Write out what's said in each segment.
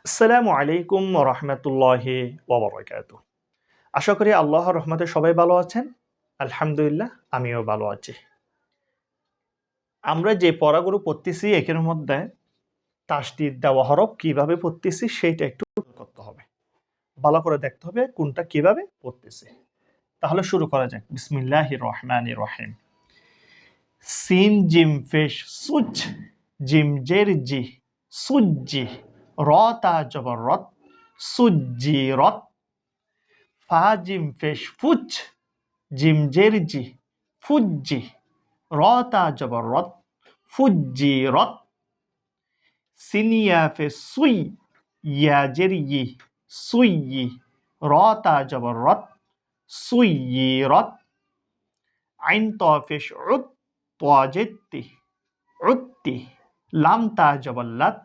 আসসালামু আলাইকুম ওয়া রাহমাতুল্লাহি ওয়া বারাকাতুহু। আশা করি আল্লাহর রহমতে সবাই ভালো আছেন। আলহামদুলিল্লাহ আমিও ভালো আছি। আমরা যে পড়াগুলো পড়তেছি এখানের মধ্যে তাসদিদ দেওয়া হরফ কিভাবে পড়তেছি সেইটা একটু করতে হবে। ভালো করে দেখতে হবে কোনটা কিভাবে পড়তেছি। তাহলে শুরু করা যাক। বিসমিল্লাহির রহমানির রহিম। সিন জিম পেশ সুচ, জিম জের জি, সুজ্জি, র তা জবর রত, সুজ্জিরত। ফা জিম পেশ ফুচ, জিম জের জি, ফুজ্জি, র তা জবর রত, ফুজ্জিরত। সিনিয়া ফে সুই, ইয়া জের ই, সুইয়ি, র তা জবর রত, সুইয়িরত। আইন ত পেশ উত, তোয়া জেত্তি, উত্তি, লাম তা জবর লাত,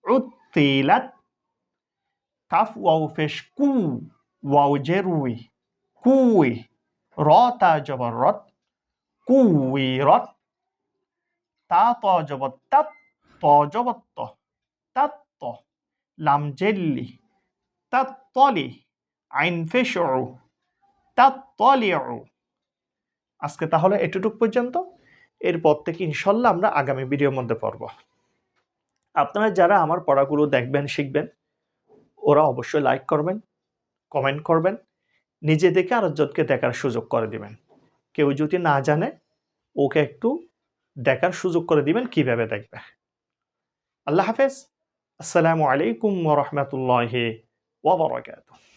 উত্তিলাত। কাফ ওয়াও পেশ কু, ওয়াও জের উই, কুই, র তা জবর রত, কুইরত। তা ত জবর তাত, ত জবর ত, তাত্ত। লাম জেল্লি, তাত্তলি, আইন পেশ উ, তাত্তলিউ। আজকে তাহলে এতটুক পর্যন্ত। এরপর থেকে ইনশাল্লাহ আমরা আগামী ভিডিওর মধ্যে পড়ব। আপনারা যারা আমার পড়াগুলো দেখবেন শিখবেন ওরা অবশ্যই লাইক করবেন, কমেন্ট করবেন, নিজে দেখে আরেকজনকে দেখার সুযোগ করে দিবেন। কেউ যদি না জানে ওকে একটু দেখার সুযোগ করে দিবেন কিভাবে দেখবে। আল্লাহ হাফেজ। আসসালামু আলাইকুম ওয়া রাহমাতুল্লাহি ওয়া বারাকাতুহু।